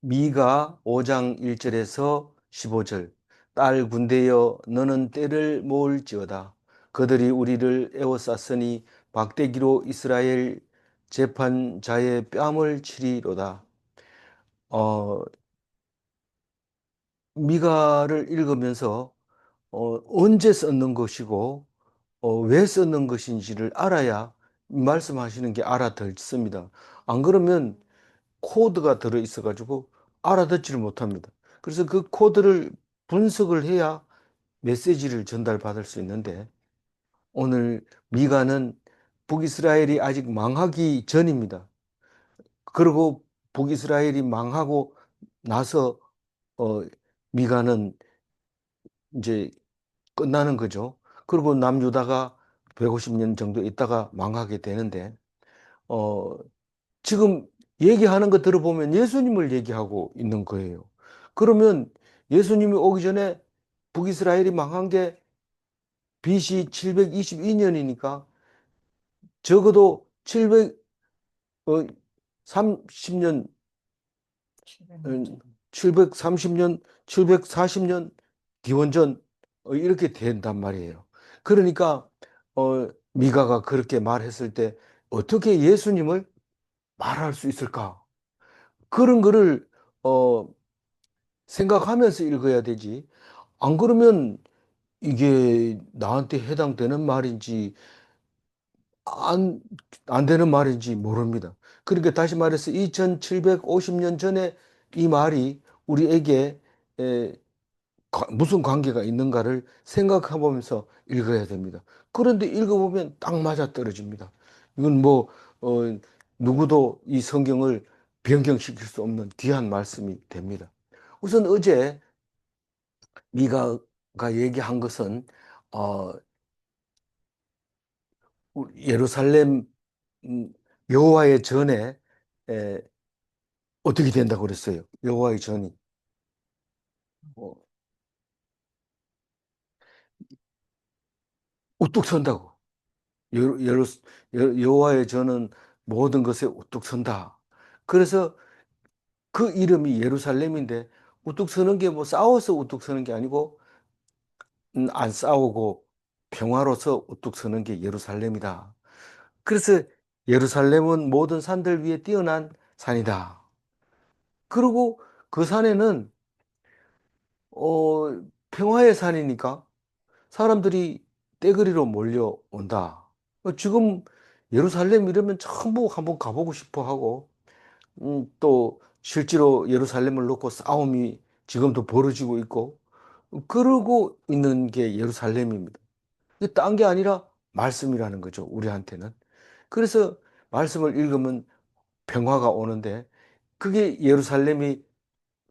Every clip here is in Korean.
미가 5장 1절에서 15절. 딸 군대여 너는 떼를 모을지어다. 그들이 우리를 에워쌌으니 막대기로 이스라엘 재판자의 뺨을 치리로다. 어, 미가를 읽으면서 언제 썼는 것이고 왜 썼는 것인지를 알아야 말씀하시는 게 알아듣습니다. 안 그러면 코드가 들어 있어 가지고 알아듣지를 못합니다. 그래서 그 코드를 분석을 해야 메시지를 전달받을 수 있는데, 오늘 미가는 북이스라엘이 아직 망하기 전입니다. 그리고 북이스라엘이 망하고 나서 어 미가는 이제 끝나는 거죠. 그리고 남유다가 150년 정도 있다가 망하게 되는데, 어 지금 얘기하는 거 들어보면 예수님을 얘기하고 있는 거예요. 그러면 예수님이 오기 전에 북이스라엘이 망한 게 BC 722년이니까 적어도 730년, 730년, 740년 기원전 이렇게 된단 말이에요. 그러니까 미가가 그렇게 말했을 때 어떻게 예수님을 말할 수 있을까? 그런 거를 어, 생각하면서 읽어야 되지. 안 그러면 이게 나한테 해당되는 말인지 안, 안 되는 말인지 모릅니다. 그러니까 다시 말해서 2750년 전에 이 말이 우리에게 에, 무슨 관계가 있는가를 생각해 보면서 읽어야 됩니다. 그런데 읽어보면 딱 맞아 떨어집니다. 이건 뭐, 누구도 이 성경을 변경시킬 수 없는 귀한 말씀이 됩니다. 우선 어제 미가가 얘기한 것은 어, 예루살렘 음, 여호와의 전에 에, 어떻게 된다고 그랬어요? 여호와의 전이 어, 우뚝 선다고. 여호와의 전은 모든 것에 우뚝 선다. 그래서 그 이름이 예루살렘인데, 우뚝 서는 게 뭐 싸워서 우뚝 서는 게 아니고 안 싸우고 평화로서 우뚝 서는 게 예루살렘이다. 그래서 예루살렘은 모든 산들 위에 뛰어난 산이다. 그리고 그 산에는 평화의 산이니까 사람들이 떼거리로 몰려온다. 지금 예루살렘 이러면 전부 한번 가보고 싶어 하고, 또 실제로 예루살렘을 놓고 싸움이 지금도 벌어지고 있고, 그러고 있는 게 예루살렘입니다. 이게 딴 게 아니라 말씀이라는 거죠, 우리한테는. 그래서 말씀을 읽으면 평화가 오는데, 그게 예루살렘이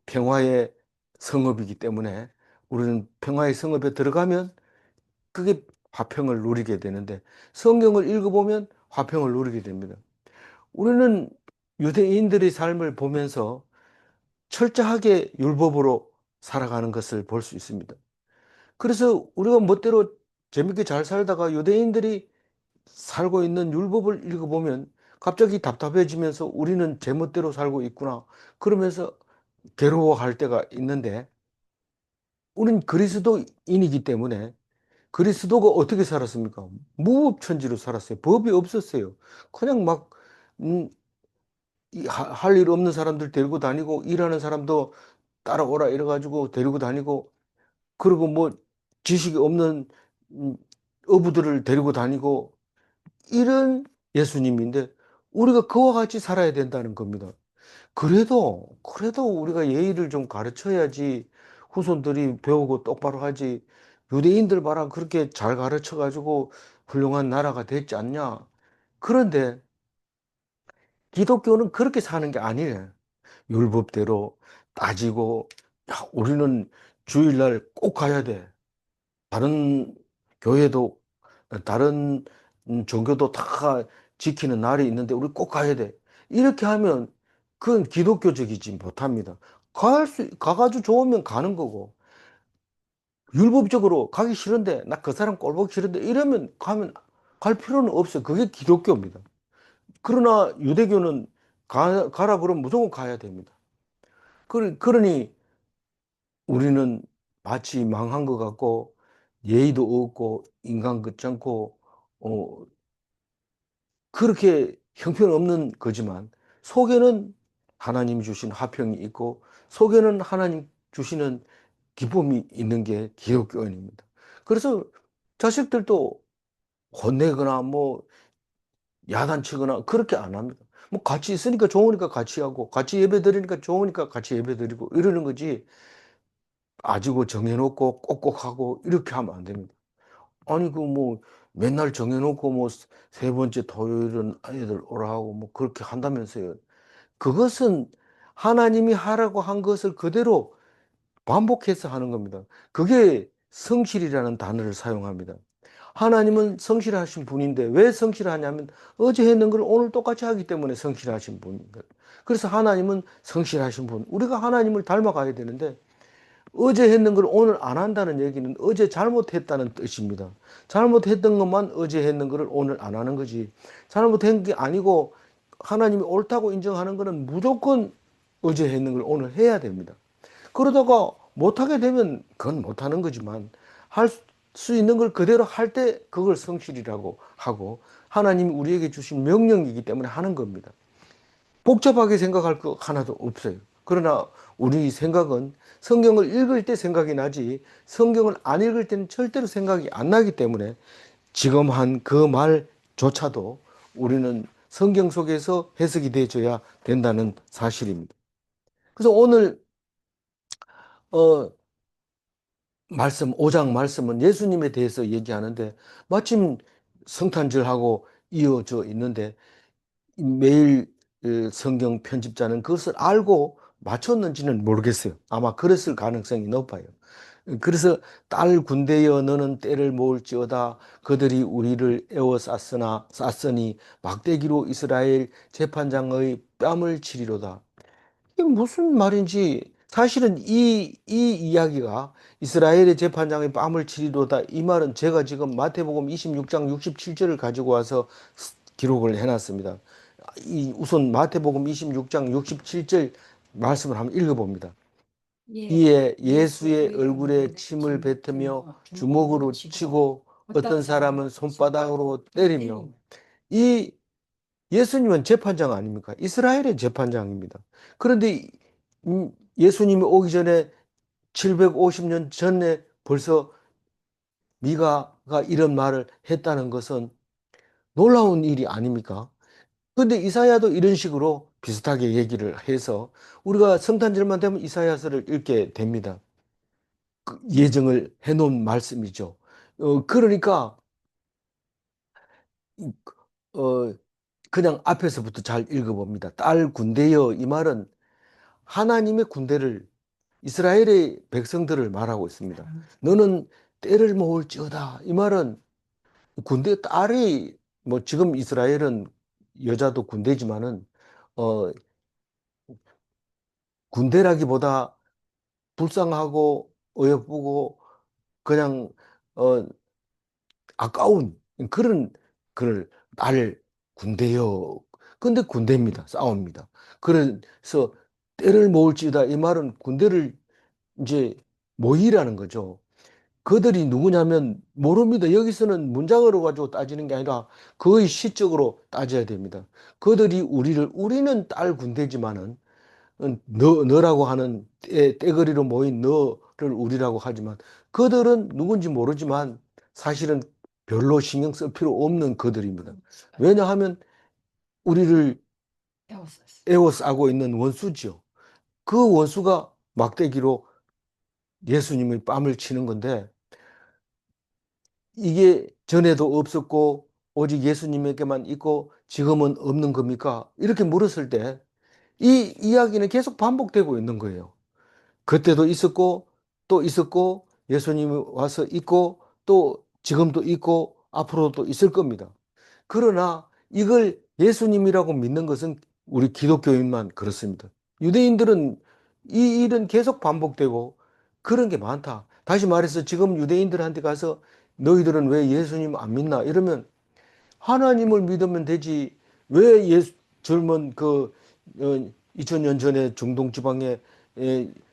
평화의 성읍이기 때문에 우리는 평화의 성읍에 들어가면 그게 화평을 누리게 되는데, 성경을 읽어보면 화평을 누리게 됩니다. 우리는 유대인들의 삶을 보면서 철저하게 율법으로 살아가는 것을 볼 수 있습니다. 그래서 우리가 멋대로 재밌게 잘 살다가 유대인들이 살고 있는 율법을 읽어보면 갑자기 답답해지면서 우리는 제멋대로 살고 있구나, 그러면서 괴로워할 때가 있는데, 우리는 그리스도인이기 때문에, 그리스도가 어떻게 살았습니까? 무법천지로 살았어요. 법이 없었어요. 그냥 막 음, 할 일 없는 사람들 데리고 다니고, 일하는 사람도 따라오라 이래가지고 데리고 다니고, 그리고 뭐 지식이 없는 음, 어부들을 데리고 다니고, 이런 예수님인데 우리가 그와 같이 살아야 된다는 겁니다. 그래도 우리가 예의를 좀 가르쳐야지 후손들이 배우고 똑바로 하지. 유대인들 봐라, 그렇게 잘 가르쳐 가지고 훌륭한 나라가 됐지 않냐. 그런데 기독교는 그렇게 사는 게 아니에요. 율법대로 따지고, 야, 우리는 주일날 꼭 가야 돼. 다른 교회도, 다른 종교도 다 지키는 날이 있는데 우리 꼭 가야 돼. 이렇게 하면 그건 기독교적이지 못합니다. 가가지고 좋으면 가는 거고, 율법적으로 가기 싫은데, 나 그 사람 꼴 보기 싫은데, 이러면 갈 필요는 없어요. 그게 기독교입니다. 그러나 유대교는 가라 그러면 무조건 가야 됩니다. 그러니 우리는 마치 망한 것 같고 예의도 없고 인간 같지 않고 어, 그렇게 형편없는 거지만 속에는 하나님 주신 화평이 있고 속에는 하나님 주시는 기쁨이 있는 게 기독교인입니다. 그래서 자식들도 혼내거나 뭐 야단치거나 그렇게 안 합니다. 뭐 같이 있으니까 좋으니까 같이 하고 같이 예배 드리니까 좋으니까 같이 예배 드리고 이러는 거지 아지고 정해놓고 꼭꼭 하고 이렇게 하면 안 됩니다. 아니 그 뭐 맨날 정해놓고 뭐 세 번째 토요일은 아이들 오라 하고 뭐 그렇게 한다면서요. 그것은 하나님이 하라고 한 것을 그대로 반복해서 하는 겁니다. 그게 성실이라는 단어를 사용합니다. 하나님은 성실하신 분인데 왜 성실하냐면 어제 했는 걸 오늘 똑같이 하기 때문에 성실하신 분인 거예요. 그래서 하나님은 성실하신 분. 우리가 하나님을 닮아가야 되는데 어제 했는 걸 오늘 안 한다는 얘기는 어제 잘못했다는 뜻입니다. 잘못했던 것만 어제 했는 거를 오늘 안 하는 거지. 잘못한 게 아니고 하나님이 옳다고 인정하는 거는 무조건 어제 했는 걸 오늘 해야 됩니다. 그러다가 못하게 되면 그건 못하는 거지만 할 수 있는 걸 그대로 할 때 그걸 성실이라고 하고 하나님이 우리에게 주신 명령이기 때문에 하는 겁니다. 복잡하게 생각할 거 하나도 없어요. 그러나 우리 생각은 성경을 읽을 때 생각이 나지 성경을 안 읽을 때는 절대로 생각이 안 나기 때문에 지금 한 그 말조차도 우리는 성경 속에서 해석이 돼줘야 된다는 사실입니다. 그래서 오늘 어, 5장 말씀은 예수님에 대해서 얘기하는데 마침 성탄절하고 이어져 있는데 매일 성경 편집자는 그것을 알고 맞췄는지는 모르겠어요. 아마 그랬을 가능성이 높아요. 그래서 딸 군대여 너는 때를 모을지어다 그들이 우리를 쌌으니 막대기로 이스라엘 재판장의 뺨을 치리로다. 이게 무슨 말인지 사실은 이 이야기가 이스라엘의 재판장의 뺨을 치리로다 이 말은 제가 지금 마태복음 26장 67절을 가지고 와서 기록을 해놨습니다. 우선 마태복음 26장 67절 말씀을 한번 읽어봅니다. 예, 이에 예수의 예수의 얼굴에 침을 뱉으며 주먹으로 치고 어떤 사람은 손바닥으로 때리며 이 예수님은 재판장 아닙니까? 이스라엘의 재판장입니다. 그런데 예수님이 오기 전에 750년 전에 벌써 미가가 이런 말을 했다는 것은 놀라운 일이 아닙니까? 그런데 이사야도 이런 식으로 비슷하게 얘기를 해서 우리가 성탄절만 되면 이사야서를 읽게 됩니다. 예정을 해놓은 말씀이죠. 그러니까 어, 그냥 앞에서부터 잘 읽어봅니다. 딸 군대여 이 말은 하나님의 군대를 이스라엘의 백성들을 말하고 있습니다. 너는 때를 모을지어다. 이 말은 군대 딸이 뭐 지금 이스라엘은 여자도 군대지만은 어 군대라기보다 불쌍하고 어여쁘고 그냥 어 아까운 그런 그를 날 군대요. 근데 군대입니다. 싸웁니다. 그래서 때를 모을지어다 이 말은 군대를 이제 모이라는 거죠. 그들이 누구냐면 모릅니다. 여기서는 문장으로 가지고 따지는 게 아니라 거의 시적으로 따져야 됩니다. 그들이 우리는 딸 군대지만은 너라고 하는 떼거리로 모인 너를 우리라고 하지만 그들은 누군지 모르지만 사실은 별로 신경 쓸 필요 없는 그들입니다. 왜냐하면 우리를 에워싸고 있는 원수죠. 그 원수가 막대기로 예수님의 뺨을 치는 건데 이게 전에도 없었고 오직 예수님에게만 있고 지금은 없는 겁니까? 이렇게 물었을 때 이 이야기는 계속 반복되고 있는 거예요. 그때도 있었고 또 있었고 예수님이 와서 있고 또 지금도 있고 앞으로도 있을 겁니다. 그러나 이걸 예수님이라고 믿는 것은 우리 기독교인만 그렇습니다. 유대인들은 이 일은 계속 반복되고 그런 게 많다. 다시 말해서 지금 유대인들한테 가서 너희들은 왜 예수님 안 믿나? 이러면 하나님을 믿으면 되지. 왜 젊은 2000년 전에 중동 지방에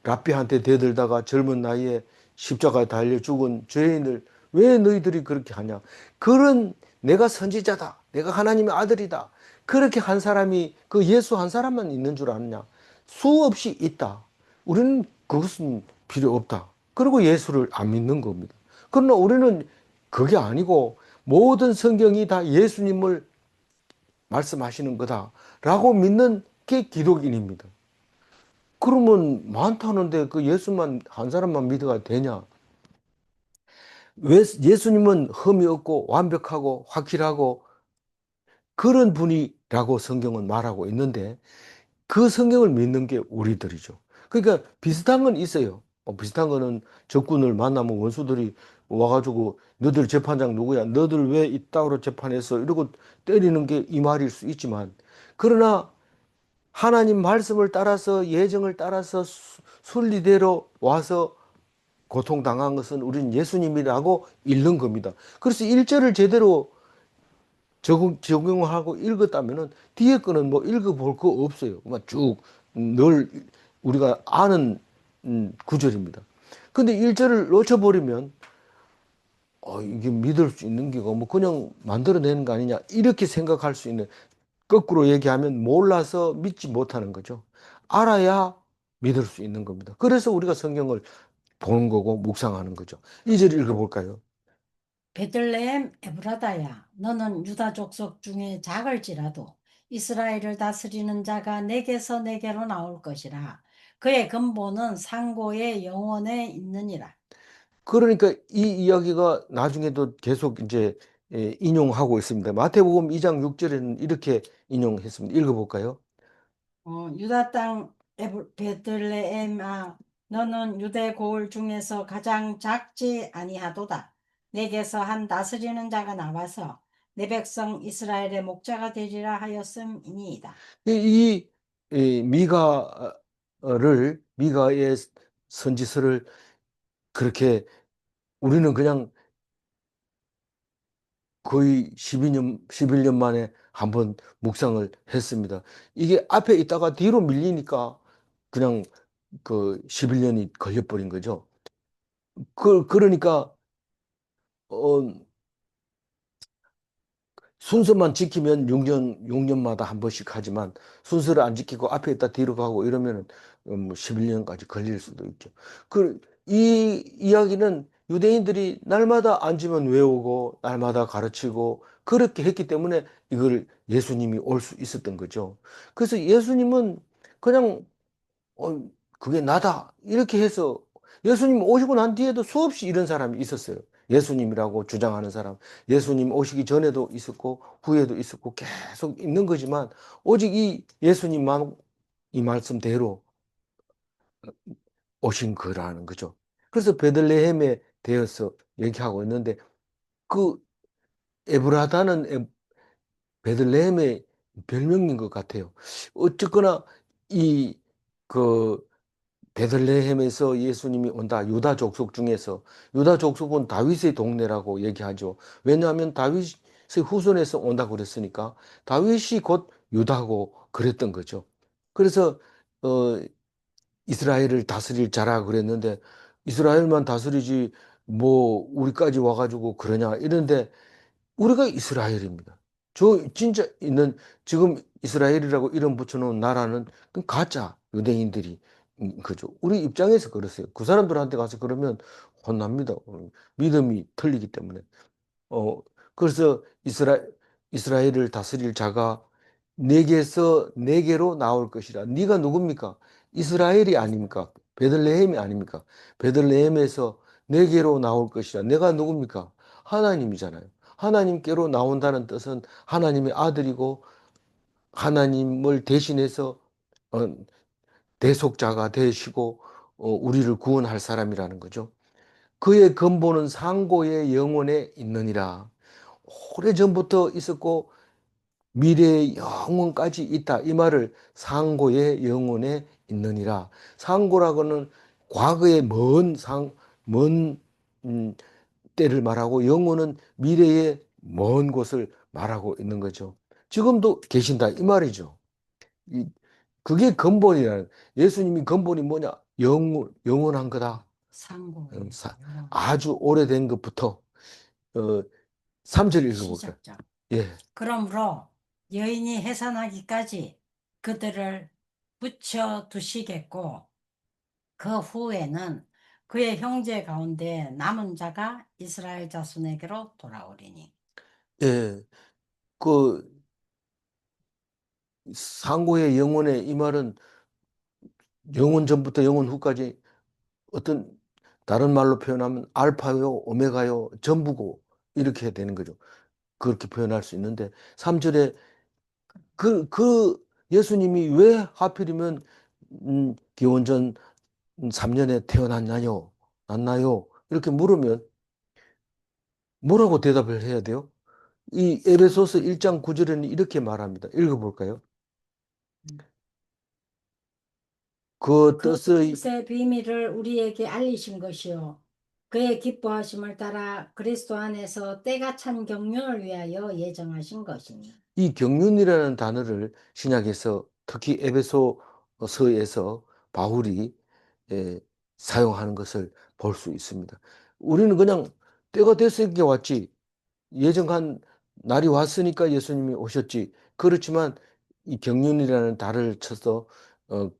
랍비한테 대들다가 젊은 나이에 십자가에 달려 죽은 죄인을 왜 너희들이 그렇게 하냐? 그런 내가 선지자다. 내가 하나님의 아들이다. 그렇게 한 사람이 그 예수 한 사람만 있는 줄 아느냐? 수없이 있다. 우리는 그것은 필요 없다. 그리고 예수를 안 믿는 겁니다. 그러나 우리는 그게 아니고 모든 성경이 다 예수님을 말씀하시는 거다라고 믿는 게 기독인입니다. 그러면 많다는데 그 예수만 한 사람만 믿어가 되냐? 왜 예수님은 흠이 없고 완벽하고 확실하고 그런 분이라고 성경은 말하고 있는데 그 성경을 믿는 게 우리들이죠. 그러니까 비슷한 건 있어요. 비슷한 거는 적군을 만나면 원수들이 와가지고 너들 재판장 누구야? 너들 왜 이따위로 재판했어? 이러고 때리는 게 이 말일 수 있지만 그러나 하나님 말씀을 따라서 예정을 따라서 순리대로 와서 고통당한 것은 우리는 예수님이라고 읽는 겁니다. 그래서 일절을 제대로 적용하고 읽었다면은 뒤에 거는 뭐 읽어볼 거 없어요. 쭉 늘 우리가 아는 구절입니다. 근데 일절을 놓쳐버리면 이게 믿을 수 있는 게가 뭐 그냥 만들어내는 거 아니냐 이렇게 생각할 수 있는 거꾸로 얘기하면 몰라서 믿지 못하는 거죠. 알아야 믿을 수 있는 겁니다. 그래서 우리가 성경을 보는 거고 묵상하는 거죠. 이 절 읽어볼까요? 베들레헴 에브라다야, 너는 유다 족속 중에 작을지라도 이스라엘을 다스리는 자가 내게서 내게로 나올 것이라. 그의 근본은 상고의 영원에 있느니라. 그러니까 이 이야기가 나중에도 계속 이제 인용하고 있습니다. 마태복음 2장 6절에는 이렇게 인용했습니다. 읽어볼까요? 유다 땅 베들레헴아, 너는 유대 고을 중에서 가장 작지 아니하도다. 내게서 한 다스리는 자가 나와서 내 백성 이스라엘의 목자가 되리라 하였음이니이다. 이 미가의 선지서를 그렇게 우리는 그냥 거의 12년, 11년 만에 한번 묵상을 했습니다. 이게 앞에 있다가 뒤로 밀리니까 그냥 그 11년이 걸려버린 거죠. 그러니까, 어, 순서만 지키면 6년마다 한 번씩 하지만 순서를 안 지키고 앞에 있다 뒤로 가고 이러면은 뭐 11년까지 걸릴 수도 있죠. 이 이야기는 유대인들이 날마다 앉으면 외우고 날마다 가르치고 그렇게 했기 때문에 이걸 예수님이 올 수 있었던 거죠. 그래서 예수님은 그냥 어, 그게 나다. 이렇게 해서 예수님 오시고 난 뒤에도 수없이 이런 사람이 있었어요. 예수님이라고 주장하는 사람. 예수님 오시기 전에도 있었고, 후에도 있었고, 계속 있는 거지만, 오직 이 예수님만 이 말씀대로 오신 거라는 거죠. 그래서 베들레헴에 대해서 얘기하고 있는데, 그 에브라다는 베들레헴의 별명인 것 같아요. 어쨌거나, 이, 그, 베들레헴에서 예수님이 온다. 유다 족속 중에서 유다 족속은 다윗의 동네라고 얘기하죠. 왜냐하면 다윗의 후손에서 온다고 그랬으니까 다윗이 곧 유다고 그랬던 거죠. 그래서 어, 이스라엘을 다스릴 자라 그랬는데 이스라엘만 다스리지 뭐 우리까지 와가지고 그러냐 이런데 우리가 이스라엘입니다. 저 진짜 있는 지금 이스라엘이라고 이름 붙여놓은 나라는 그 가짜 유대인들이 그죠. 우리 입장에서 그랬어요. 그 사람들한테 가서 그러면 혼납니다. 믿음이 틀리기 때문에. 어 그래서 이스라엘을 다스릴 자가 네게서 네게로 나올 것이라. 네가 누굽니까? 이스라엘이 아닙니까? 베들레헴이 아닙니까? 베들레헴에서 네게로 나올 것이라. 내가 누굽니까? 하나님이잖아요. 하나님께로 나온다는 뜻은 하나님의 아들이고 하나님을 대신해서 어, 대속자가 되시고 우리를 구원할 사람이라는 거죠. 그의 근본은 상고의 영혼에 있느니라. 오래전부터 있었고 미래의 영혼까지 있다. 이 말을 상고의 영혼에 있느니라. 상고라고는 과거의 먼 음, 때를 말하고 영혼은 미래의 먼 곳을 말하고 있는 거죠. 지금도 계신다. 이 말이죠. 그게 근본이라는, 예수님이 근본이 뭐냐? 영원한 거다. 음, 상고의 사- 영원 아주 오래된 것부터, 어, 3절 읽어볼까요? 시작점. 예, 그러므로 여인이 해산하기까지 그들을 붙여 두시겠고 그 후에는 그의 형제 가운데 남은 자가 이스라엘 자손에게로 돌아오리니. 예. 그, 상고의 영원의 이 말은 영원 전부터 영원 후까지 어떤 다른 말로 표현하면 알파요, 오메가요, 전부고 이렇게 되는 거죠. 그렇게 표현할 수 있는데 3절에 그 예수님이 왜 하필이면 기원전 3년에 태어났나요? 났나요? 이렇게 물으면 뭐라고 대답을 해야 돼요? 이 에베소서 1장 9절에는 이렇게 말합니다. 읽어볼까요? 그 그 뜻의 뜻의 비밀을 우리에게 알리신 것이요. 그의 기뻐하심을 따라 그리스도 안에서 때가 찬 경륜을 위하여 예정하신 것이니. 이 경륜이라는 단어를 신약에서 특히 에베소서에서 바울이 예, 사용하는 것을 볼 수 있습니다. 우리는 그냥 때가 됐으니까 왔지. 예정한 날이 왔으니까 예수님이 오셨지. 그렇지만 이 경륜이라는 달을 쳐서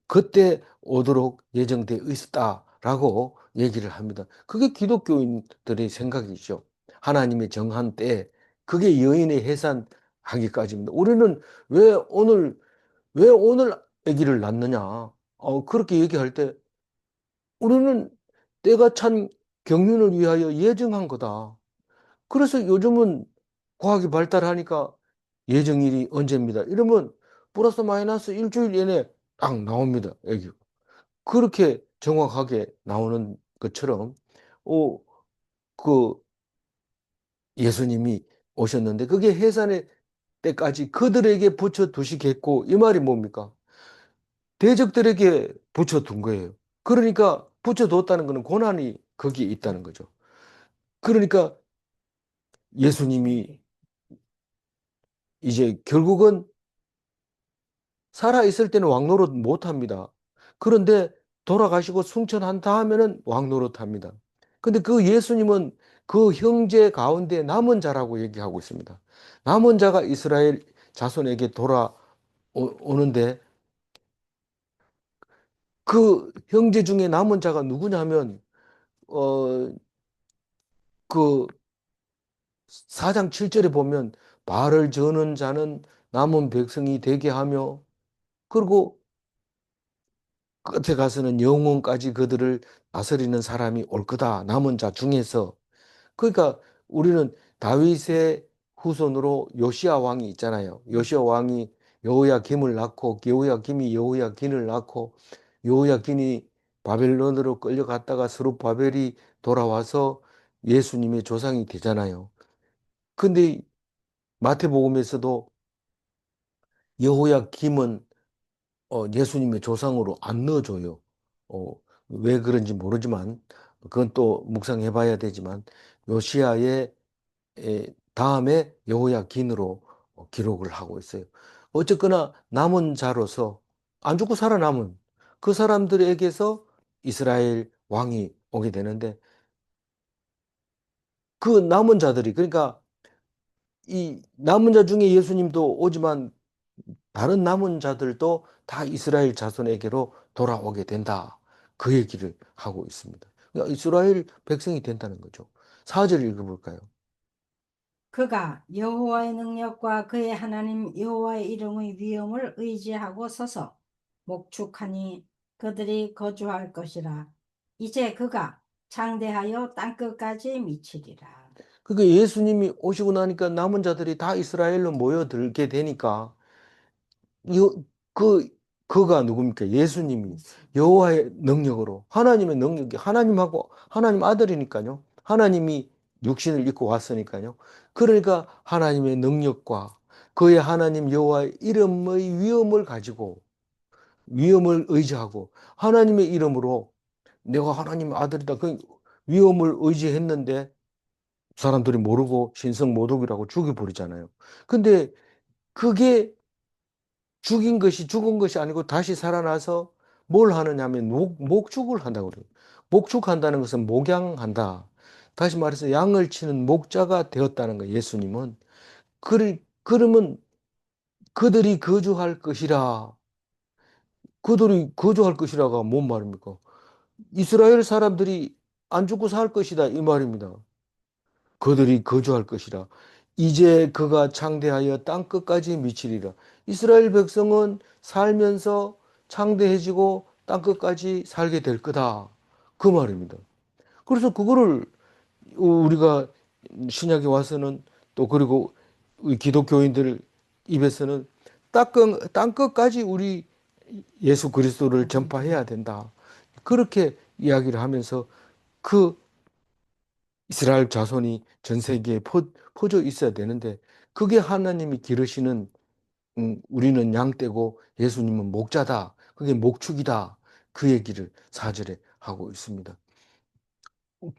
그때 오도록 예정되어 있었다라고 얘기를 합니다. 그게 기독교인들의 생각이죠. 하나님의 정한 때, 그게 여인의 해산하기까지입니다. 우리는 왜 오늘 왜 오늘 아기를 낳느냐? 그렇게 얘기할 때 우리는 때가 찬 경륜을 위하여 예정한 거다. 그래서 요즘은 과학이 발달하니까 예정일이 언제입니다. 이러면 플러스 마이너스 일주일 내내 딱 나옵니다. 여기. 그렇게 정확하게 나오는 것처럼, 어, 그 예수님이 오셨는데 그게 해산의 때까지 그들에게 붙여두시겠고, 이 말이 뭡니까? 대적들에게 붙여둔 거예요. 그러니까 붙여뒀다는 것은 고난이 거기에 있다는 거죠. 그러니까 예수님이 이제 결국은 살아있을 때는 왕노릇 못 합니다. 그런데 돌아가시고 승천한 다음에는 왕노릇 합니다. 근데 그 예수님은 그 형제 가운데 남은 자라고 얘기하고 있습니다. 남은 자가 이스라엘 자손에게 돌아오는데 그 형제 중에 남은 자가 누구냐면, 어, 그 4장 7절에 보면 말을 저는 자는 남은 백성이 되게 하며, 그리고 끝에 가서는 영원까지 그들을 다스리는 사람이 올 거다. 남은 자 중에서. 그러니까 우리는 다윗의 후손으로 요시야 왕이 있잖아요. 요시야 왕이 여호야김을 낳고 여호야김이 여호야긴을 낳고 여호야긴이 바벨론으로 끌려갔다가 스룹바벨이 돌아와서 예수님의 조상이 되잖아요. 근데 마태복음에서도 여호야김은 예수님의 조상으로 안 넣어줘요. 어, 왜 그런지 모르지만, 그건 또 묵상해 봐야 되지만, 요시아의 다음에 여호야긴으로 기록을 하고 있어요. 어쨌거나 남은 자로서 안 죽고 살아남은 그 사람들에게서 이스라엘 왕이 오게 되는데, 그 남은 자들이, 그러니까 이 남은 자 중에 예수님도 오지만 다른 남은 자들도 다 이스라엘 자손에게로 돌아오게 된다. 그 얘기를 하고 있습니다. 그러니까 이스라엘 백성이 된다는 거죠. 4절 읽어볼까요? 그가 여호와의 능력과 그의 하나님 여호와의 이름의 위엄을 의지하고 서서 목축하니 그들이 거주할 것이라. 이제 그가 창대하여 땅끝까지 미치리라. 그러니까 예수님이 오시고 나니까 남은 자들이 다 이스라엘로 모여들게 되니까 이- 그 그가 누굽니까? 예수님이 여호와의 능력으로, 하나님의 능력이, 하나님하고 하나님 아들이니까요. 하나님이 육신을 입고 왔으니까요. 그러니까 하나님의 능력과 그의 하나님 여호와의 이름의 위엄을 가지고, 위엄을 의지하고 하나님의 이름으로 내가 하나님의 아들이다, 그 위엄을 의지했는데 사람들이 모르고 신성 모독이라고 죽여버리잖아요. 근데 그게 죽은 것이 아니고 다시 살아나서 뭘 하느냐면 목축을 한다고 그래요. 목축한다는 것은 목양한다. 다시 말해서 양을 치는 목자가 되었다는 거예요. 예수님은. 그러면 그들이 거주할 것이라. 그들이 거주할 것이라가 뭔 말입니까? 이스라엘 사람들이 안 죽고 살 것이다 이 말입니다. 그들이 거주할 것이라. 이제 그가 창대하여 땅 끝까지 미치리라. 이스라엘 백성은 살면서 창대해지고 땅 끝까지 살게 될 거다. 그 말입니다. 그래서 그거를 우리가 신약에 와서는 또 그리고 우리 기독교인들 입에서는 땅 끝까지 우리 예수 그리스도를 전파해야 된다. 그렇게 이야기를 하면서 그 이스라엘 자손이 전 세계에 퍼져 있어야 되는데 그게 하나님이 기르시는 우리는 양떼고 예수님은 목자다. 그게 목축이다. 그 얘기를 4절에 하고 있습니다.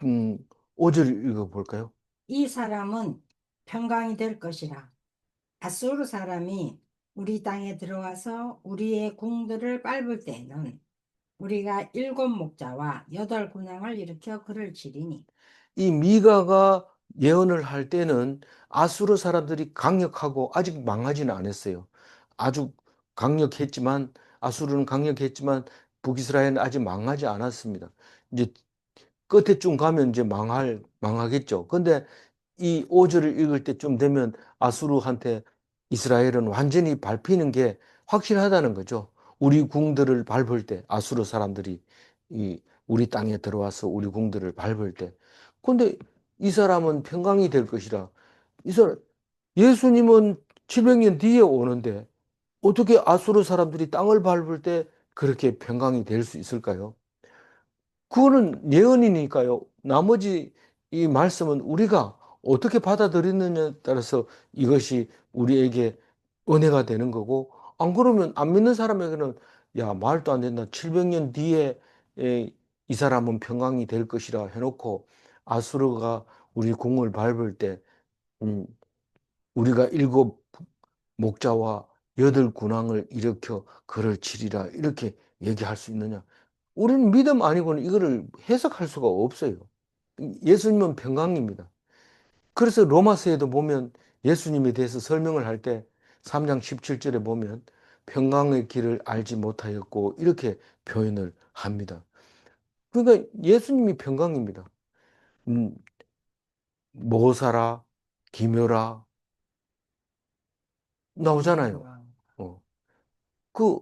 음, 5절 읽어볼까요? 이 사람은 평강이 될 것이라. 아수르 사람이 우리 땅에 들어와서 우리의 궁들을 밟을 때에는 우리가 일곱 목자와 여덟 군왕을 일으켜 그를 치리니. 이 미가가 예언을 할 때는 아수르 사람들이 강력하고 아직 망하지는 않았어요. 아주 강력했지만 아수르는 강력했지만 북이스라엘은 아직 망하지 않았습니다. 이제 끝에 좀 가면 이제 망하겠죠. 근데 이 5절을 읽을 때쯤 되면 아수르한테 이스라엘은 완전히 밟히는 게 확실하다는 거죠. 우리 궁들을 밟을 때 아수르 사람들이 이 우리 땅에 들어와서 우리 궁들을 밟을 때. 근데 이 사람은 평강이 될 것이라. 이 사람 예수님은 700년 뒤에 오는데 어떻게 아수르 사람들이 땅을 밟을 때 그렇게 평강이 될 수 있을까요? 그거는 예언이니까요. 나머지 이 말씀은 우리가 어떻게 받아들이느냐에 따라서 이것이 우리에게 은혜가 되는 거고, 안 그러면 안 믿는 사람에게는 야, 말도 안 된다. 700년 뒤에 이 사람은 평강이 될 것이라 해놓고 아수르가 우리 궁을 밟을 때 음, 우리가 일곱 목자와 여덟 군왕을 일으켜 그를 치리라 이렇게 얘기할 수 있느냐? 우리는 믿음 아니고는 이거를 해석할 수가 없어요. 예수님은 평강입니다. 그래서 로마서에도 보면 예수님에 대해서 설명을 할 때 3장 17절에 보면 평강의 길을 알지 못하였고 이렇게 표현을 합니다. 그러니까 예수님이 평강입니다. 음, 모사라, 기묘라 나오잖아요. 어. 그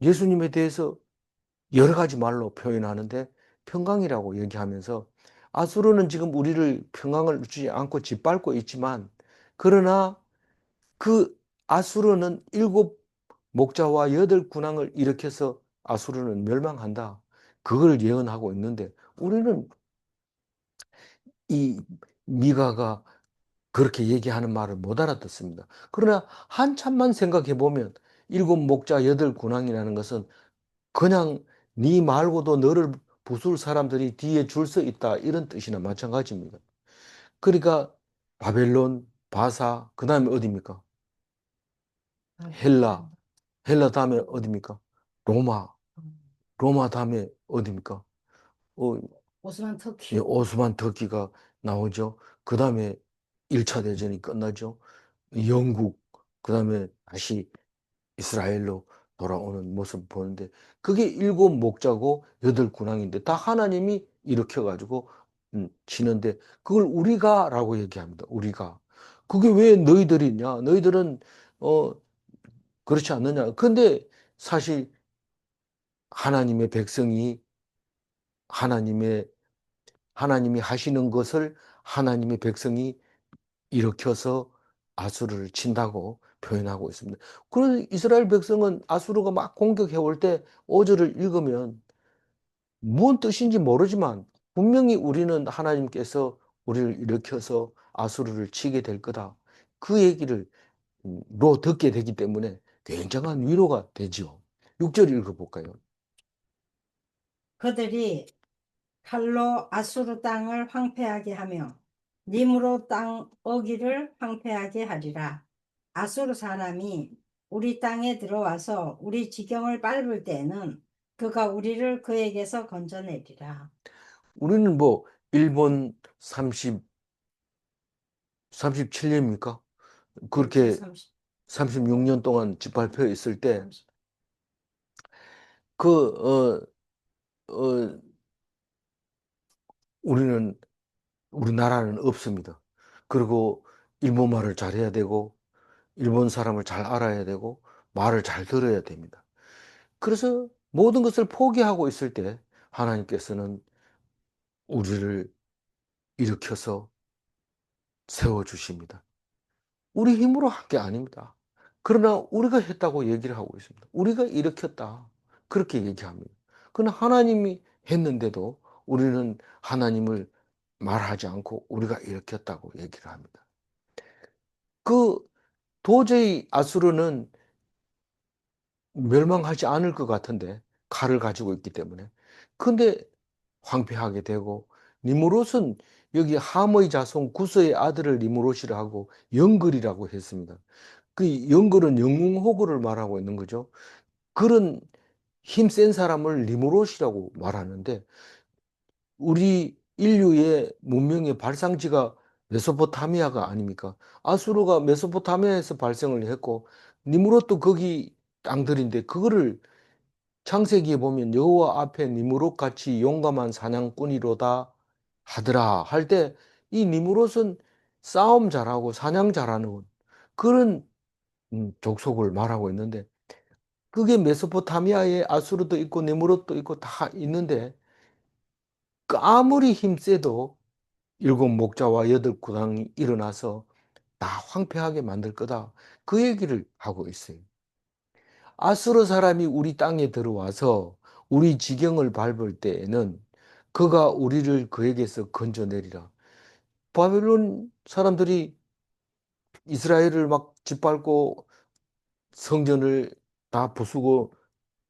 예수님에 대해서 여러 가지 말로 표현하는데 평강이라고 얘기하면서 아수르는 지금 우리를 평강을 주지 않고 짓밟고 있지만 그러나 그 아수르는 일곱 목자와 여덟 군왕을 일으켜서 아수르는 멸망한다. 그걸 예언하고 있는데 우리는 이 미가가 그렇게 얘기하는 말을 못 알아듣습니다. 그러나 한참만 생각해 보면 일곱 목자 여덟 군왕이라는 것은 그냥 네 말고도 너를 부술 사람들이 뒤에 줄 서 있다 이런 뜻이나 마찬가지입니다. 그러니까 바벨론, 바사, 그 다음에 어디입니까? 헬라, 헬라 다음에 어디입니까? 로마, 로마 다음에 어디입니까? 어, 오스만 예, 터키. 오스만 터키가 나오죠. 그 다음에 1차 대전이 끝나죠. 영국, 그 다음에 다시 이스라엘로 돌아오는 모습 보는데 그게 일곱 목자고 여덟 군왕인데 다 하나님이 일으켜가지고 치는데 그걸 우리가라고 얘기합니다. 우리가 그게 왜 너희들이냐? 너희들은 어 그렇지 않느냐? 근데 사실 하나님의 백성이 하나님의 하나님이 하시는 것을 하나님의 백성이 일으켜서 아수르를 친다고 표현하고 있습니다. 그래서 이스라엘 백성은 아수르가 막 공격해 올 때 5절을 읽으면 뭔 뜻인지 모르지만 분명히 우리는 하나님께서 우리를 일으켜서 아수르를 치게 될 거다. 그 얘기를 로 듣게 되기 때문에 굉장한 위로가 되지요. 6절 읽어볼까요? 그들이 칼로 아수르 땅을 황폐하게 하며 님으로 땅 어기를 황폐하게 하리라. 아수르 사람이 우리 땅에 들어와서 우리 지경을 밟을 때에는 그가 우리를 그에게서 건져내리라. 우리는 뭐 일본 37년입니까? 그렇지, 그렇게 36년 동안 짓밟혀 있을 때 30. 그, 어, 우리는, 우리나라는 없습니다. 그리고 일본말을 잘해야 되고, 일본 사람을 잘 알아야 되고, 말을 잘 들어야 됩니다. 그래서 모든 것을 포기하고 있을 때 하나님께서는 우리를 일으켜서 세워주십니다. 우리 힘으로 한 게 아닙니다. 그러나 우리가 했다고 얘기를 하고 있습니다. 우리가 일으켰다. 그렇게 얘기합니다. 그러나 하나님이 했는데도 우리는 하나님을 말하지 않고 우리가 일으켰다고 얘기를 합니다. 그 도저히 아수르는 멸망하지 않을 것 같은데 칼을 가지고 있기 때문에. 근데 황폐하게 되고 니무롯은 여기 함의 자손 구스의 아들을 니무롯이라 하고 영글이라고 했습니다. 그 영글은 영웅호구를 말하고 있는 거죠. 그런 힘센 사람을 니무롯이라고 말하는데 우리 인류의 문명의 발상지가 메소포타미아가 아닙니까? 아수르가 메소포타미아에서 발생을 했고 니무롯도 거기 땅들인데 그거를 창세기에 보면 여호와 앞에 니무롯 같이 용감한 사냥꾼이로다 하더라 할 때 이 니무롯은 싸움 잘하고 사냥 잘하는 그런 족속을 말하고 있는데 그게 메소포타미아에 아수르도 있고 니무롯도 있고 다 있는데 그 아무리 힘세도 일곱 목자와 여덟 구당이 일어나서 다 황폐하게 만들 거다. 그 얘기를 하고 있어요. 아수르 사람이 우리 땅에 들어와서 우리 지경을 밟을 때에는 그가 우리를 그에게서 건져내리라. 바벨론 사람들이 이스라엘을 막 짓밟고 성전을 다 부수고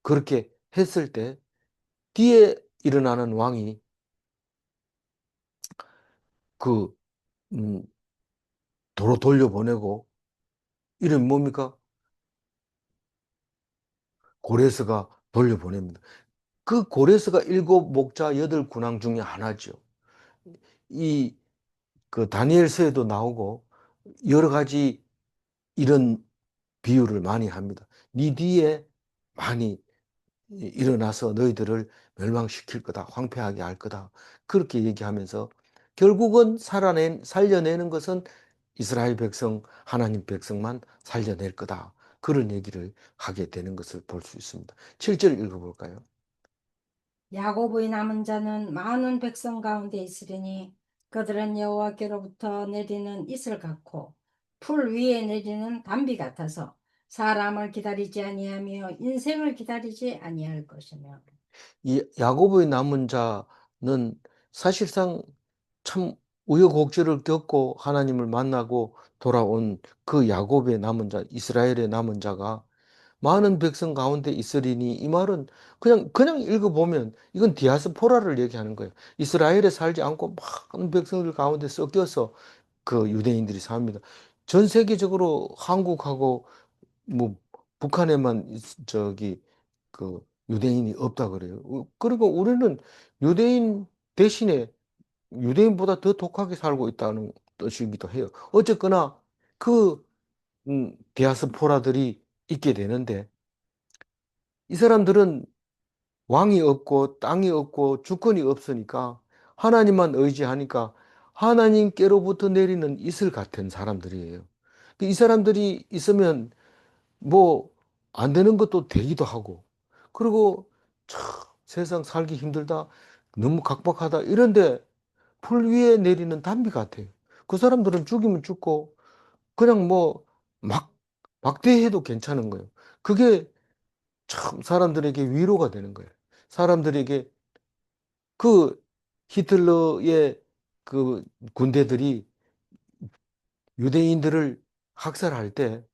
그렇게 했을 때 뒤에 일어나는 왕이 그 음, 도로 돌려보내고 이름 뭡니까? 고레스가 돌려보냅니다. 그 고레스가 일곱 목자 여덟 군왕 중에 하나죠. 이 그 다니엘서에도 나오고 여러 가지 이런 비유를 많이 합니다. 네 뒤에 많이 일어나서 너희들을 멸망시킬 거다. 황폐하게 할 거다. 그렇게 얘기하면서 결국은 살려내는 것은 이스라엘 백성, 하나님 백성만 살려낼 거다. 그런 얘기를 하게 되는 것을 볼 수 있습니다. 7절 읽어볼까요? 야곱의 남은 자는 많은 백성 가운데 있으리니 그들은 여호와께로부터 내리는 이슬 같고 풀 위에 내리는 담비 같아서 사람을 기다리지 아니하며 인생을 기다리지 아니할 것이며. 이 야곱의 남은 자는 사실상 참 우여곡절을 겪고 하나님을 만나고 돌아온 그 야곱의 남은 자, 이스라엘의 남은 자가 많은 백성 가운데 있으리니 이 말은 그냥 읽어보면 이건 디아스포라를 얘기하는 거예요. 이스라엘에 살지 않고 많은 백성들 가운데 섞여서 그 유대인들이 삽니다. 전 세계적으로 한국하고 뭐 북한에만 저기 그 유대인이 없다 그래요. 그리고 우리는 유대인 대신에 유대인보다 더 독하게 살고 있다는 뜻이기도 해요. 어쨌거나 그 디아스포라들이 있게 되는데 이 사람들은 왕이 없고 땅이 없고 주권이 없으니까 하나님만 의지하니까 하나님께로부터 내리는 이슬 같은 사람들이에요. 이 사람들이 있으면 뭐 안 되는 것도 되기도 하고 그리고 참 세상 살기 힘들다 너무 각박하다 이런데 풀 위에 내리는 단비 같아요. 그 사람들은 죽이면 죽고 그냥 뭐 막 막대해도 괜찮은 거예요. 그게 참 사람들에게 위로가 되는 거예요. 사람들에게 그 히틀러의 그 군대들이 유대인들을 학살할 때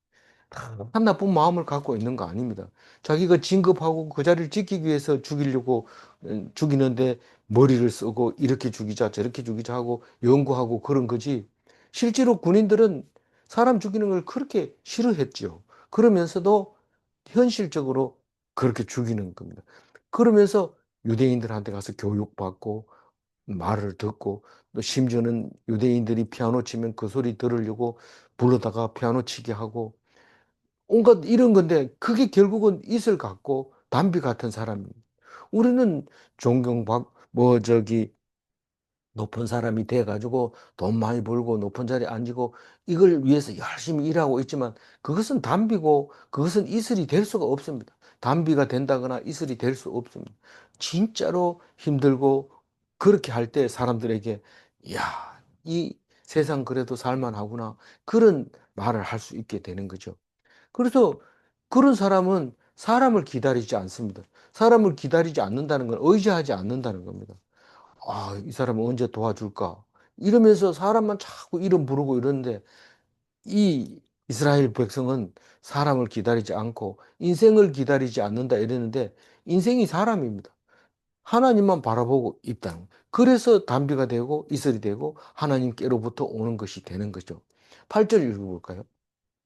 한 나쁜 마음을 갖고 있는 거 아닙니다. 자기가 진급하고 그 자리를 지키기 위해서 죽이려고 죽이는데 머리를 쓰고 이렇게 죽이자 저렇게 죽이자 하고 연구하고 그런 거지. 실제로 군인들은 사람 죽이는 걸 그렇게 싫어했죠. 그러면서도 현실적으로 그렇게 죽이는 겁니다. 그러면서 유대인들한테 가서 교육받고 말을 듣고 또 심지어는 유대인들이 피아노 치면 그 소리 들으려고 불러다가 피아노 치게 하고 온갖 이런 건데 그게 결국은 이슬 같고 담비 같은 사람입니다. 우리는 존경받 뭐 저기 높은 사람이 돼가지고 돈 많이 벌고 높은 자리에 앉고 이걸 위해서 열심히 일하고 있지만 그것은 담비고 그것은 이슬이 될 수가 없습니다. 담비가 된다거나 이슬이 될 수 없습니다. 진짜로 힘들고 그렇게 할 때 사람들에게 야, 이 세상 그래도 살만하구나 그런 말을 할 수 있게 되는 거죠. 그래서 그런 사람은 사람을 기다리지 않습니다. 사람을 기다리지 않는다는 건 의지하지 않는다는 겁니다. 아, 이 사람은 언제 도와줄까? 이러면서 사람만 자꾸 이름 부르고 이러는데 이 이스라엘 백성은 사람을 기다리지 않고 인생을 기다리지 않는다 이랬는데 인생이 사람입니다. 하나님만 바라보고 있다는. 그래서 단비가 되고 이슬이 되고 하나님께로부터 오는 것이 되는 거죠. 8절 읽어볼까요?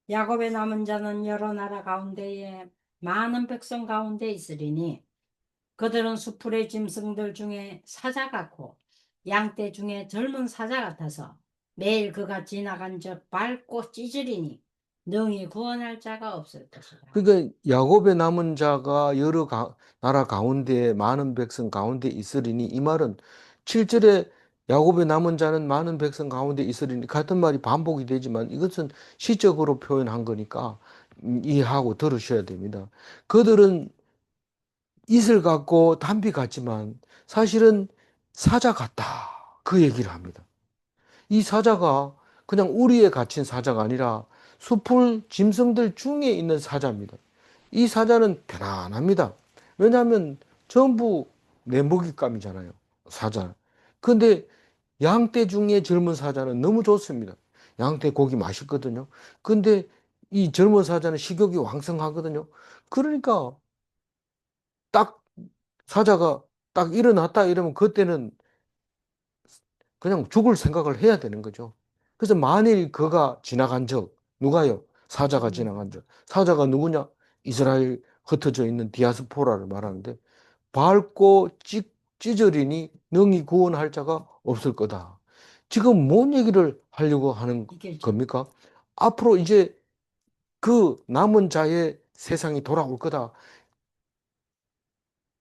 야곱의 남은 자는 여러 나라 가운데에 많은 백성 가운데 있으리니 그들은 수풀의 짐승들 중에 사자 같고 양떼 중에 젊은 사자 같아서 매일 그가 지나간 적 밟고 찢으리니 능히 구원할 자가 없을 것이라. 그러니까 야곱의 남은 자가 여러 나라 가운데 많은 백성 가운데 있으리니 이 말은 7절에 야곱의 남은 자는 많은 백성 가운데 있으리니 같은 말이 반복이 되지만 이것은 시적으로 표현한 거니까 이해하고 들으셔야 됩니다. 그들은 이슬 같고 담비 같지만 사실은 사자 같다. 그 얘기를 합니다. 이 사자가 그냥 우리에 갇힌 사자가 아니라 숲풀 짐승들 중에 있는 사자입니다. 이 사자는 편안합니다. 왜냐하면 전부 내 먹잇감이잖아요. 사자. 근데 양떼 중에 젊은 사자는 너무 좋습니다. 양떼 고기 맛있거든요. 근데 이 젊은 사자는 식욕이 왕성하거든요. 그러니까 딱 사자가 딱 일어났다 이러면 그때는 그냥 죽을 생각을 해야 되는 거죠. 그래서 만일 그가 지나간 적, 누가요? 사자가 지나간 적. 사자가 누구냐? 이스라엘 흩어져 있는 디아스포라를 말하는데 밟고 찢으리니 능히 구원할 자가 없을 거다. 지금 뭔 얘기를 하려고 하는 이게 겁니까? 앞으로 이제 그 남은 자의 세상이 돌아올 거다.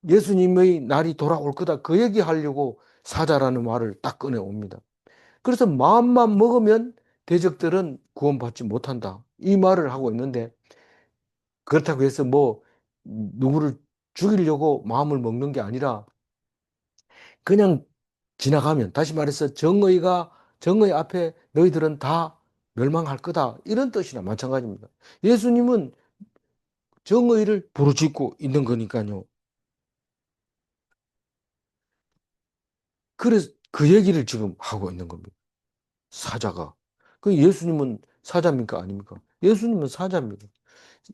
예수님의 날이 돌아올 거다. 그 얘기 하려고 사자라는 말을 딱 꺼내옵니다. 그래서 마음만 먹으면 대적들은 구원받지 못한다. 이 말을 하고 있는데 그렇다고 해서 뭐 누구를 죽이려고 마음을 먹는 게 아니라 그냥 지나가면 다시 말해서 정의 앞에 너희들은 다 멸망할 거다. 이런 뜻이나 마찬가지입니다. 예수님은 정의를 부르짖고 있는 거니까요. 그래서 그 얘기를 지금 하고 있는 겁니다. 사자가. 그 예수님은 사자입니까? 아닙니까? 예수님은 사자입니다.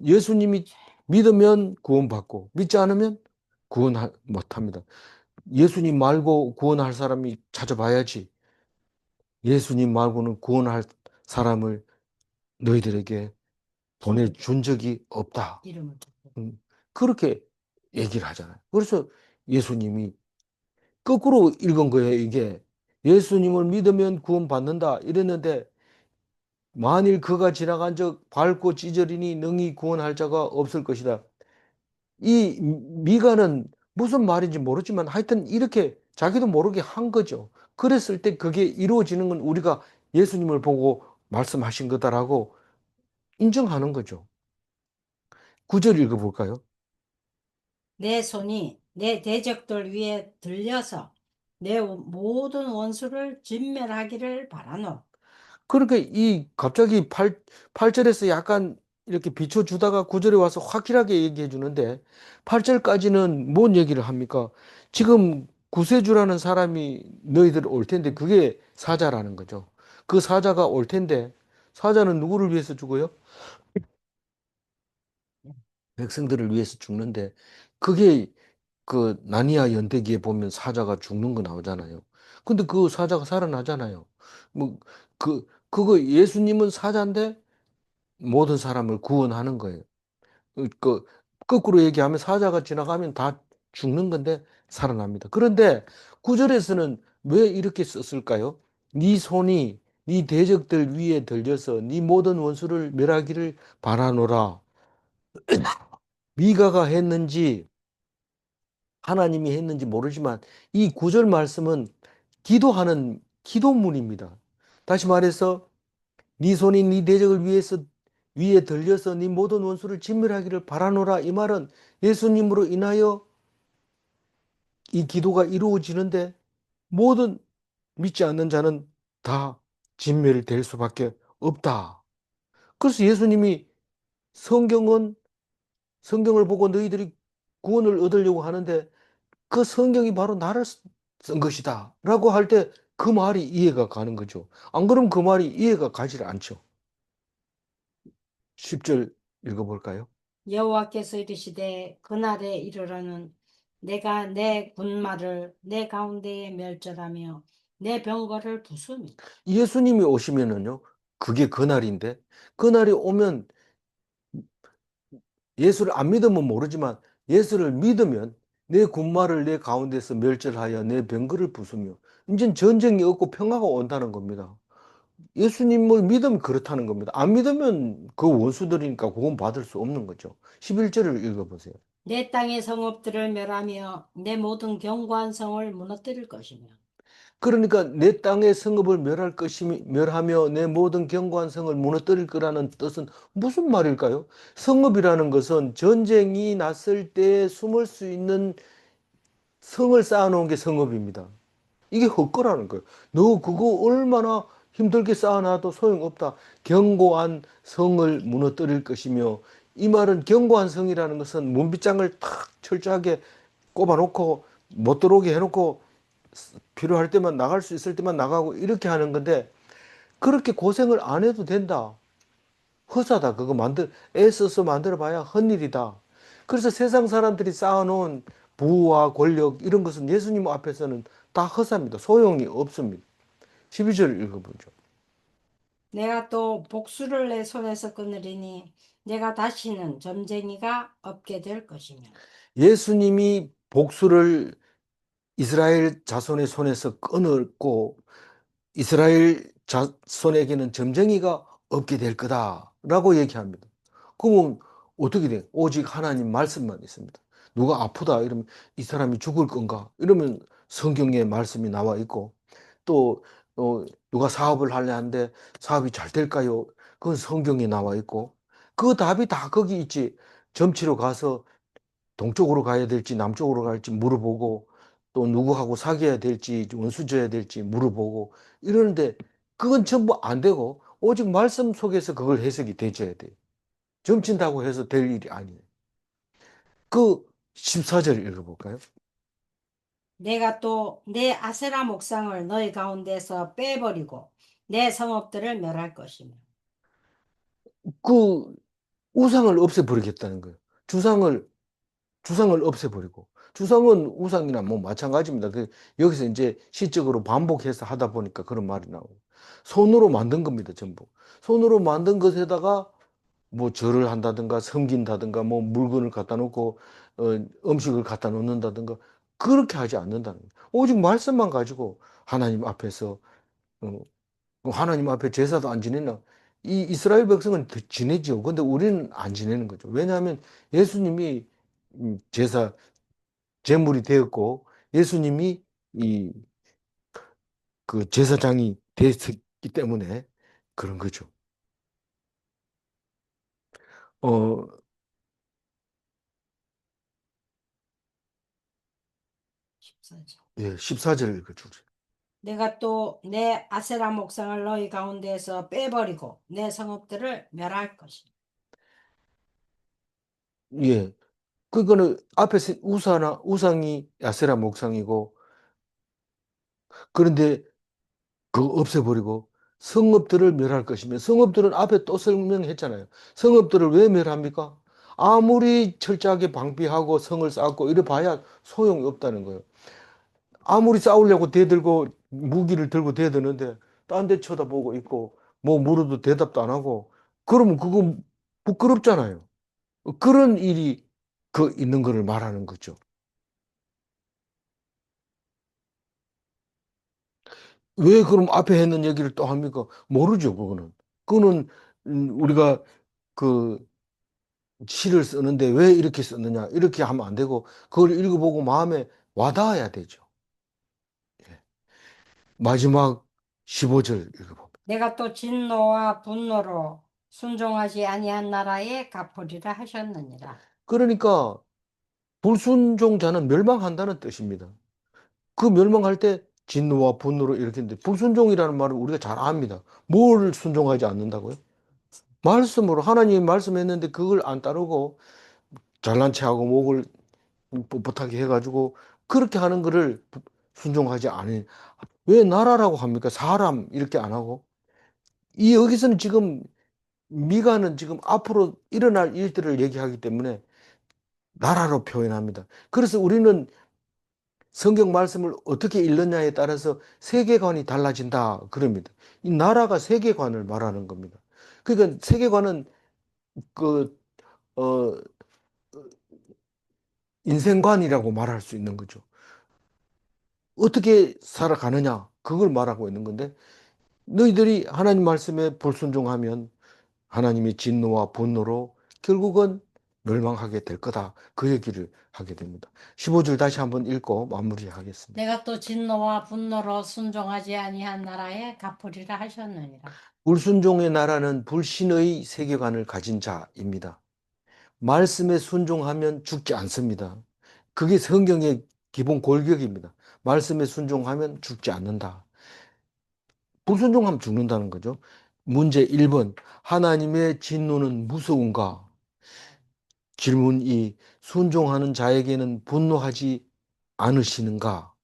예수님이 믿으면 구원받고 믿지 않으면 구원 못합니다. 예수님 말고 구원할 사람이 찾아봐야지. 예수님 말고는 구원할 사람을 너희들에게 보내준 적이 없다. 이름을 그렇게 얘기를 하잖아요. 그래서 예수님이 거꾸로 읽은 거예요, 이게. 예수님을 믿으면 구원받는다 이랬는데 만일 그가 지나간 적 밟고 찢으리니 능히 구원할 자가 없을 것이다. 이 미가는 무슨 말인지 모르지만 하여튼 이렇게 자기도 모르게 한 거죠. 그랬을 때 그게 이루어지는 건 우리가 예수님을 보고 말씀하신 거다라고 인정하는 거죠. 9절 읽어볼까요? 내 손이 내 대적들 위에 들려서 내 모든 원수를 진멸하기를 바라노. 그러니까 이 갑자기 8절에서 약간 이렇게 비춰주다가 9절에 와서 확실하게 얘기해 주는데 8절까지는 뭔 얘기를 합니까? 지금 구세주라는 사람이 너희들 올 텐데 그게 사자라는 거죠. 그 사자가 올 텐데 사자는 누구를 위해서 죽어요? 백성들을 위해서 죽는데 그게 그 나니아 연대기에 보면 사자가 죽는 거 나오잖아요. 근데 그 사자가 살아나잖아요. 뭐 그거 예수님은 사자인데 모든 사람을 구원하는 거예요. 그 거꾸로 얘기하면 사자가 지나가면 다 죽는 건데 살아납니다. 그런데 구절에서는 왜 이렇게 썼을까요? 네 손이 네 대적들 위에 들려서 네 모든 원수를 멸하기를 바라노라. 미가가 했는지 하나님이 했는지 모르지만 이 구절 말씀은 기도하는 기도문입니다. 다시 말해서 네 손이 네 대적을 위해서 위에 들려서 네 모든 원수를 진멸하기를 바라노라. 이 말은 예수님으로 인하여 이 기도가 이루어지는데 모든 믿지 않는 자는 다 진멸될 수밖에 없다. 그래서 예수님이 성경은 성경을 보고 너희들이 구원을 얻으려고 하는데 그 성경이 바로 나를 쓴 것이다 라고 할 때 그 말이 이해가 가는 거죠. 안 그러면 그 말이 이해가 가지 않죠. 10절 읽어볼까요? 여호와께서 이르시되 그날에 이르러는 내가 내 군마를 내 가운데에 멸절하며 내 병거를 부수미. 예수님이 오시면은요, 그게 그날인데, 그날이 오면 예수를 안 믿으면 모르지만 예수를 믿으면 내 군마를 내 가운데서 멸절하여 내 병거를 부수며, 이제 전쟁이 없고 평화가 온다는 겁니다. 예수님을 믿으면 그렇다는 겁니다. 안 믿으면 그 원수들이니까 구원 받을 수 없는 거죠. 11절을 읽어보세요. 내 땅의 성읍들을 멸하며 내 모든 견고한 성을 무너뜨릴 것이며. 그러니까 내 땅의 성읍을 멸할 것이며 멸하며 내 모든 견고한 성을 무너뜨릴 거라는 뜻은 무슨 말일까요? 성읍이라는 것은 전쟁이 났을 때 숨을 수 있는 성을 쌓아놓은 게 성읍입니다. 이게 헛거라는 거예요. 너 그거 얼마나 힘들게 쌓아놔도 소용없다. 견고한 성을 무너뜨릴 것이며, 이 말은 견고한 성이라는 것은 문빗장을 탁 철저하게 꼽아놓고 못 들어오게 해놓고 필요할 때만 나갈 수 있을 때만 나가고 이렇게 하는 건데, 그렇게 고생을 안 해도 된다. 허사다. 그거 애써서 만들어 봐야 헛일이다. 그래서 세상 사람들이 쌓아놓은 부와 권력 이런 것은 예수님 앞에서는 다 허사입니다. 소용이 없습니다. 12절 읽어보죠. 내가 또 복수를 내 손에서 끊으리니 내가 다시는 점쟁이가 없게 될 것이며. 예수님이 복수를 이스라엘 자손의 손에서 끊었고 이스라엘 자손에게는 점쟁이가 없게 될 거다라고 얘기합니다. 그러면 어떻게 돼? 오직 하나님 말씀만 있습니다. 누가 아프다 이러면 이 사람이 죽을 건가? 이러면 성경에 말씀이 나와 있고 또 누가 사업을 하려 하는데 사업이 잘 될까요? 그건 성경에 나와 있고 그 답이 다 거기 있지. 점치러 가서 동쪽으로 가야 될지 남쪽으로 갈지 물어보고 또 누구하고 사귀어야 될지 원수 져야 될지 물어보고 이러는데 그건 전부 안 되고 오직 말씀 속에서 그걸 해석이 되져야 돼요. 점친다고 해서 될 일이 아니에요. 그 14절 읽어볼까요? 내가 또 내 아세라 목상을 너희 가운데서 빼버리고 내 성읍들을 멸할 것이며. 그 우상을 없애버리겠다는 거예요. 주상을 없애버리고. 주상은 우상이나 뭐 마찬가지입니다. 여기서 이제 시적으로 반복해서 하다 보니까 그런 말이 나오고. 손으로 만든 겁니다, 전부. 손으로 만든 것에다가 뭐 절을 한다든가 섬긴다든가 뭐 물건을 갖다 놓고 음식을 갖다 놓는다든가 그렇게 하지 않는다는 거예요. 오직 말씀만 가지고 하나님 앞에서 어, 하나님 앞에 제사도 안 지내나? 이 이스라엘 백성은 지내죠. 근데 우리는 안 지내는 거죠. 왜냐하면 예수님이 제사 제물이 되었고 예수님이 이 그 제사장이 됐기 때문에 그런 거죠. 어, 14절. 예, 14절 읽어주세요. 내가 또 내 아세라 목상을 너희 가운데서 빼버리고 내 성읍들을 멸할 것이며. 예. 그거는 앞에 우상이 야세라 목상이고 그런데 그거 없애버리고 성읍들을 멸할 것이며 성읍들은 앞에 또 설명했잖아요. 성읍들을 왜 멸합니까? 아무리 철저하게 방비하고 성을 쌓고 이래 봐야 소용이 없다는 거예요. 아무리 싸우려고 대들고 무기를 들고 대드는데 딴 데 쳐다보고 있고 뭐 물어도 대답도 안 하고 그러면 그거 부끄럽잖아요. 그런 일이 있는 거를 말하는 거죠. 왜 그럼 앞에 했는 얘기를 또 합니까? 모르죠, 그거는. 그거는 우리가 그 시를 쓰는데 왜 이렇게 썼느냐, 이렇게 하면 안 되고, 그걸 읽어보고 마음에 와닿아야 되죠. 예. 마지막 15절 읽어봅니다. 내가 또 진노와 분노로 순종하지 아니한 나라에 갚으리라 하셨느니라. 그러니까 불순종자는 멸망한다는 뜻입니다. 그 멸망할 때 진노와 분노로 이렇게 했는데, 불순종이라는 말을 우리가 잘 압니다. 뭘 순종하지 않는다고요? 말씀으로 하나님이 말씀했는데 그걸 안 따르고 잘난 체하고 목을 뻣뻣하게 해가지고 그렇게 하는 거를 순종하지 않은. 왜 나라라고 합니까? 사람 이렇게 안 하고. 이 여기서는 지금 미가는 지금 앞으로 일어날 일들을 얘기하기 때문에 나라로 표현합니다. 그래서 우리는 성경 말씀을 어떻게 읽느냐에 따라서 세계관이 달라진다 그럽니다. 이 나라가 세계관을 말하는 겁니다. 그러니까 세계관은 그 어, 인생관이라고 말할 수 있는 거죠. 어떻게 살아가느냐 그걸 말하고 있는 건데, 너희들이 하나님 말씀에 불순종하면 하나님의 진노와 분노로 결국은 멸망하게 될 거다. 그 얘기를 하게 됩니다. 15절 다시 한번 읽고 마무리하겠습니다. 내가 또 진노와 분노로 순종하지 아니한 나라에 갚으리라 하셨느니라. 불순종의 나라는 불신의 세계관을 가진 자입니다. 말씀에 순종하면 죽지 않습니다. 그게 성경의 기본 골격입니다. 말씀에 순종하면 죽지 않는다. 불순종하면 죽는다는 거죠. 문제 1번. 하나님의 진노는 무서운가? 질문 2. 순종하는 자에게는 분노하지 않으시는가?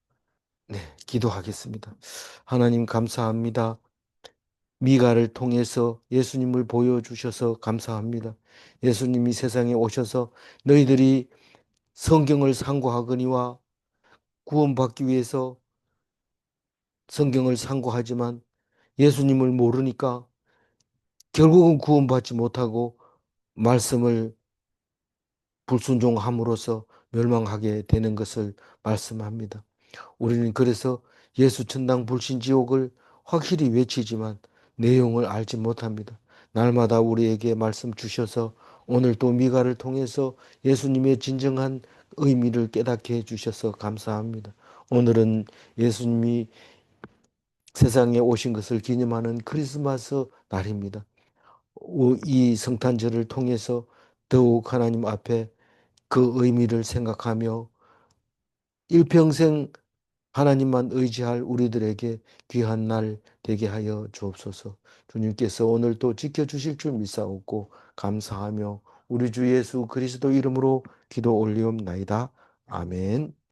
네, 기도하겠습니다. 하나님 감사합니다. 미가를 통해서 예수님을 보여주셔서 감사합니다. 예수님이 세상에 오셔서 너희들이 성경을 상고하거니와 구원받기 위해서 성경을 상고하지만 예수님을 모르니까 결국은 구원받지 못하고 말씀을 불순종함으로써 멸망하게 되는 것을 말씀합니다. 우리는 그래서 예수 천당 불신 지옥을 확실히 외치지만 내용을 알지 못합니다. 날마다 우리에게 말씀 주셔서 오늘 또 미가를 통해서 예수님의 진정한 의미를 깨닫게 해주셔서 감사합니다. 오늘은 예수님이 세상에 오신 것을 기념하는 크리스마스 날입니다. 이 성탄절을 통해서 더욱 하나님 앞에 그 의미를 생각하며 일평생 하나님만 의지할 우리들에게 귀한 날 되게 하여 주옵소서. 주님께서 오늘 또 지켜주실 줄 믿사옵고 감사하며 우리 주 예수 그리스도 이름으로 기도 올리옵나이다. 아멘.